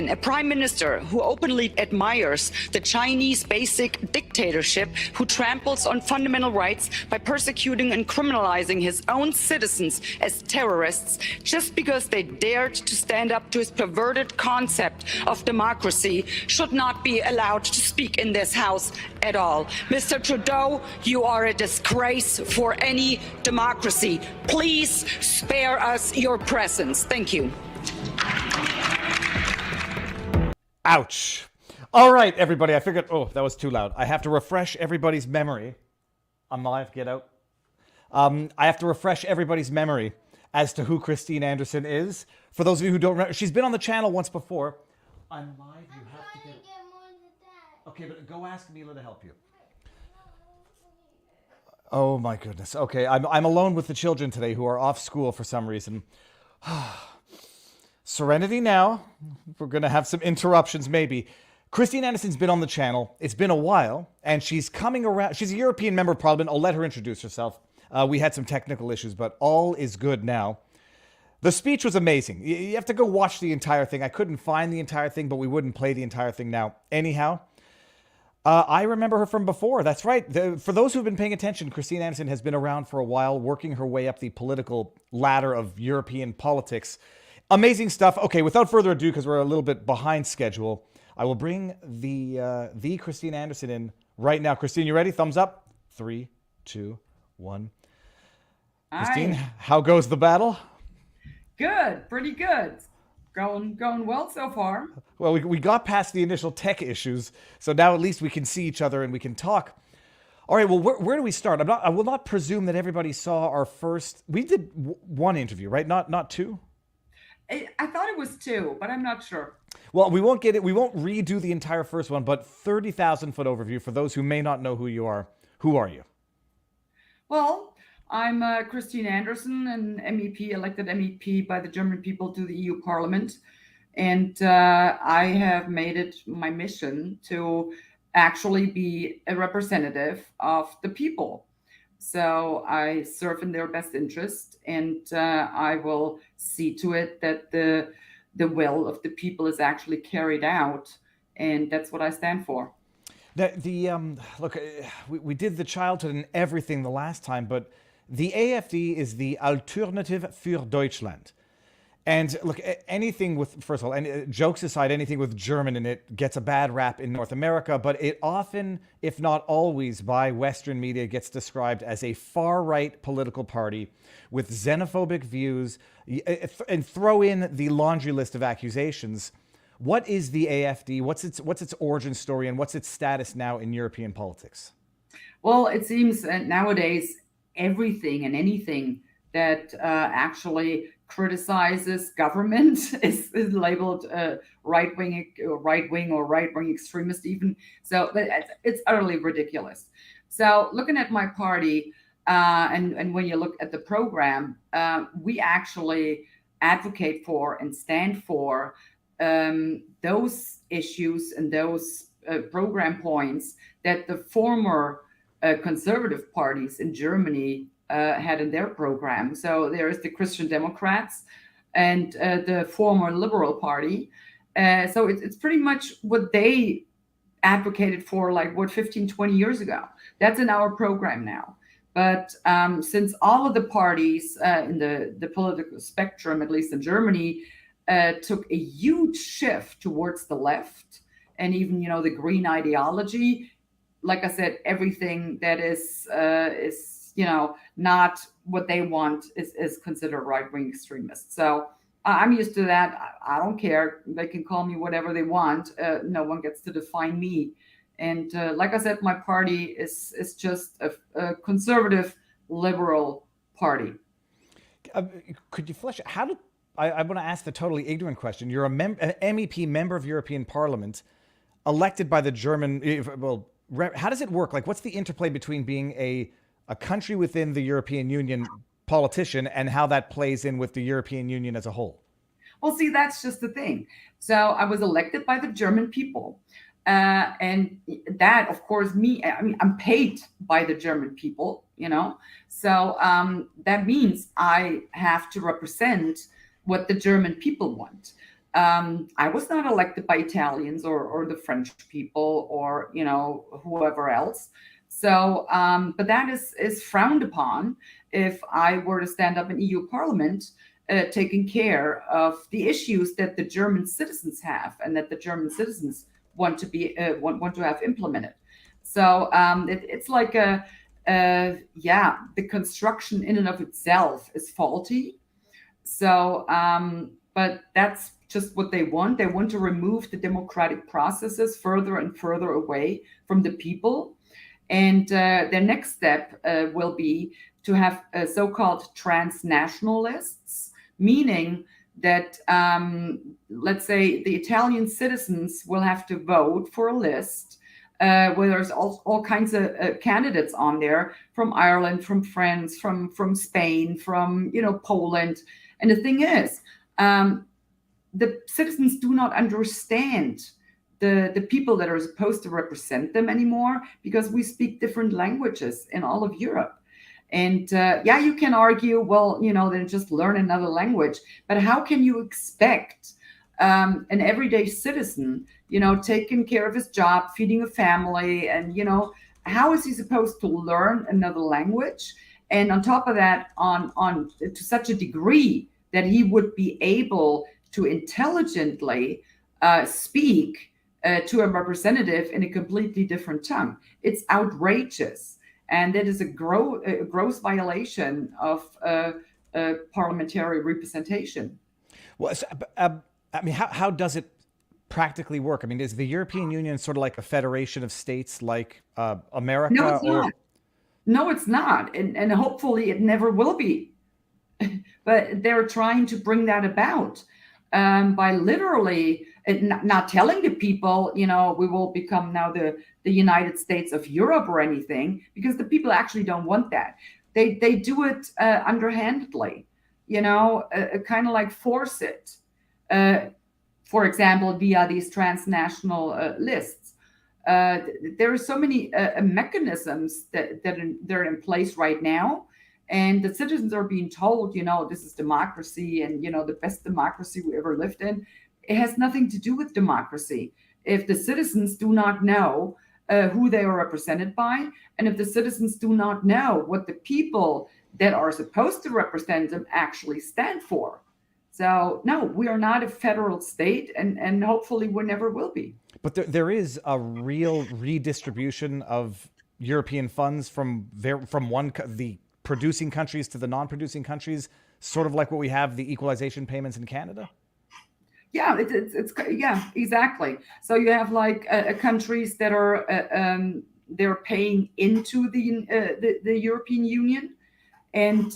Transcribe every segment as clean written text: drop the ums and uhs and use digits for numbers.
A prime minister who openly admires the Chinese basic dictatorship, who tramples on fundamental rights by persecuting and criminalizing his own citizens as terrorists just because they dared to stand up to his perverted concept of democracy, should not be allowed to speak in this House at all. Mr. Trudeau, you are a disgrace for any democracy. Please spare us your presence. Thank you. Ouch. All right, everybody. I figured, that was too loud. I have to refresh everybody's memory. I'm live, get out. I have to refresh everybody's memory as to who Christine Anderson is. For those of you who don't remember, she's been on the channel once before. I'm live, you have to get more than that. Okay, but go ask Mila to help you. Oh my goodness. Okay, I'm alone with the children today who are off school for some reason. Serenity now. We're going to have some interruptions maybe. Christine Anderson's been on the channel. It's been a while, and she's coming around. She's a European member of Parliament. I'll let her introduce herself. We had some technical issues, but all is good now. The speech was amazing. You have to go watch the entire thing. I couldn't find the entire thing, but we wouldn't play the entire thing now. Anyhow, I remember her from before. That's right. For those who've been paying attention, Christine Anderson has been around for a while, working her way up the political ladder of European politics. Amazing stuff. Okay, without further ado, because we're a little bit behind schedule, I will bring the Christine Anderson in right now. Christine, you ready? Thumbs up. 3, 2, 1. Christine, how goes the battle? Good, pretty good. Going well so far. Well, we got past the initial tech issues, so now at least we can see each other and we can talk. All right, well, where do we start? I will not presume that everybody saw our first. We did one interview, right? Not two. I thought it was 2, but I'm not sure. Well, we won't redo the entire first one, but 30,000-foot overview for those who may not know who you are. Who are you? Well, I'm Christine Anderson, an MEP, elected MEP by the German people to the EU Parliament. And I have made it my mission to actually be a representative of the people. So I serve in their best interest, and I will see to it that the will of the people is actually carried out, and that's what I stand for. Look, we did the childhood and everything the last time, but the AfD is the Alternative für Deutschland. And look, anything with, first of all, jokes aside, anything with German in it gets a bad rap in North America, but it often, if not always, by Western media gets described as a far-right political party with xenophobic views, and throw in the laundry list of accusations. What is the AfD? What's its origin story, and what's its status now in European politics? Well, it seems that nowadays everything and anything that actually criticizes government is labeled right-wing or right-wing extremist even. So it's utterly ridiculous. So looking at my party, and when you look at the program, we actually advocate for and stand for those issues and those program points that the former conservative parties in Germany had in their program. So there is the Christian Democrats and the former Liberal Party. So it's pretty much what they advocated for, 15, 20 years ago. That's in our program now. But since all of the parties in the political spectrum, at least in Germany, took a huge shift towards the left, and even, the green ideology, like I said, everything that is not what they want is considered right-wing extremist. So I'm used to that. I don't care. They can call me whatever they want. No one gets to define me. And like I said, my party is just a conservative liberal party. Could you flesh out, how did, I want to ask the totally ignorant question. You're an MEP, member of European Parliament, elected by the German, how does it work? What's the interplay between being a country within the European Union politician and how that plays in with the European Union as a whole? Well, see, that's just the thing. So I was elected by the German people. And that, of course, I'm paid by the German people, So that means I have to represent what the German people want. I was not elected by Italians or the French people or whoever else. So, but that is frowned upon if I were to stand up in EU Parliament, taking care of the issues that the German citizens have and that the German citizens want to have implemented. So it's like the construction in and of itself is faulty. So, but that's just what they want. They want to remove the democratic processes further and further away from the people. And their next step will be to have so-called transnational lists, meaning that, let's say, the Italian citizens will have to vote for a list where there's all kinds of candidates on there from Ireland, from France, from Spain, from Poland. And the thing is, the citizens do not understand the people that are supposed to represent them anymore, because we speak different languages in all of Europe. And you can argue, well, then just learn another language. But how can you expect an everyday citizen, taking care of his job, feeding a family, and how is he supposed to learn another language? And on top of that, on to such a degree that he would be able to intelligently speak to a representative in a completely different tongue. It's outrageous. And it is a gross violation of parliamentary representation. Well, I mean, how does it practically work? I mean, is the European Union sort of like a federation of states like America? No, it's not. No, it's not. And hopefully it never will be. But they're trying to bring that about by literally not telling the people, we will become now the United States of Europe or anything, because the people actually don't want that. They do it underhandedly, kind of like force it. For example, via these transnational lists. There are so many mechanisms that are in place right now. And the citizens are being told, this is democracy and, the best democracy we ever lived in. It has nothing to do with democracy. If the citizens do not know who they are represented by, and if the citizens do not know what the people that are supposed to represent them actually stand for. So, no, we are not a federal state, and hopefully we never will be. But there is a real redistribution of European funds from the producing countries to the non-producing countries, sort of like what we have the equalization payments in Canada? Yeah, it's exactly. So you have like countries that are they're paying into the European Union, and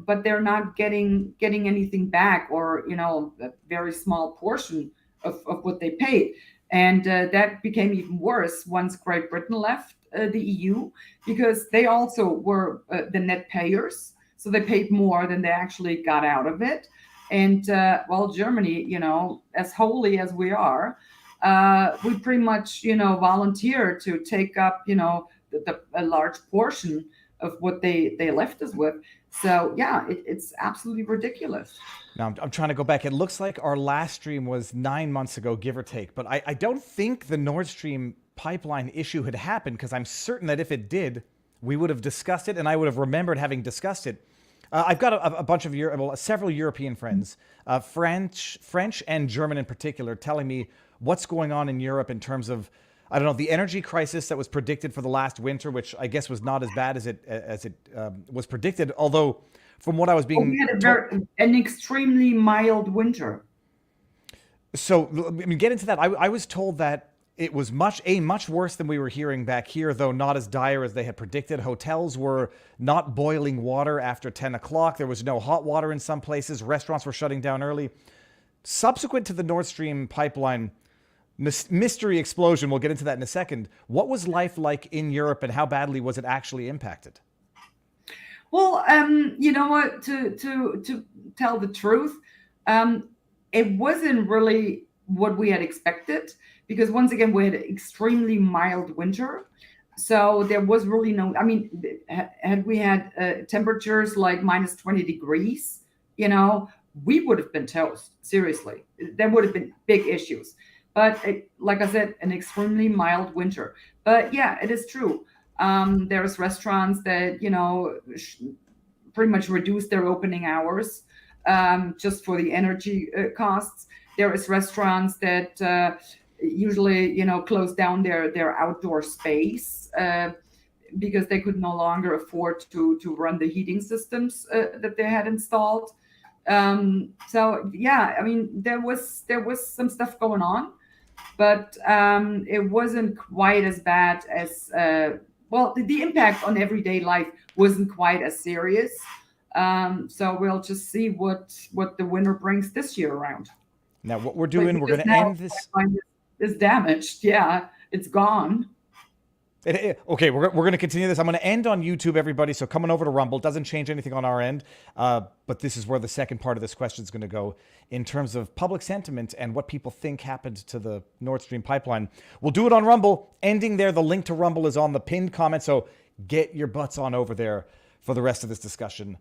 but they're not getting anything back, or a very small portion of what they paid. And that became even worse once Great Britain left the EU, because they also were the net payers. So they paid more than they actually got out of it. And Germany, as holy as we are, we pretty much, volunteer to take up, a large portion of what they left us with. So, yeah, it's absolutely ridiculous. Now, I'm trying to go back. It looks like our last stream was 9 months ago, give or take. But I don't think the Nord Stream pipeline issue had happened, because I'm certain that if it did, we would have discussed it, and I would have remembered having discussed it. I've got a bunch of several European friends, French and German in particular, telling me what's going on in Europe in terms of, I don't know, the energy crisis that was predicted for the last winter, which I guess was not as bad as it was predicted. Although, from what I was being we had an extremely mild winter. So, I mean, get into that. I was told that it was much worse than we were hearing back here, though not as dire as they had predicted. Hotels were not boiling water after 10 o'clock. There was no hot water in some places. Restaurants were shutting down early. Subsequent to the Nord Stream pipeline mystery explosion, we'll get into that in a second, what was life like in Europe, and how badly was it actually impacted? Well, you know what, to tell the truth, it wasn't really what we had expected, because once again, we had an extremely mild winter. So there was really no, I mean, had we had temperatures like minus 20 degrees, we would have been toast. Seriously, there would have been big issues. But like I said, an extremely mild winter. But yeah, it is true. There's restaurants that pretty much reduce their opening hours just for the energy costs. There is restaurants that usually close down their outdoor space because they could no longer afford to run the heating systems that they had installed. So yeah, I mean there was some stuff going on, but it wasn't quite as bad as the impact on everyday life wasn't quite as serious. So we'll just see what the winter brings this year around. Now, what we're doing, we're going to end this. Is damaged. Yeah, it's gone. Okay, we're going to continue this. I'm going to end on YouTube, everybody. So coming over to Rumble doesn't change anything on our end. But this is where the second part of this question is going to go in terms of public sentiment and what people think happened to the Nord Stream pipeline. We'll do it on Rumble. Ending there. The link to Rumble is on the pinned comment. So get your butts on over there for the rest of this discussion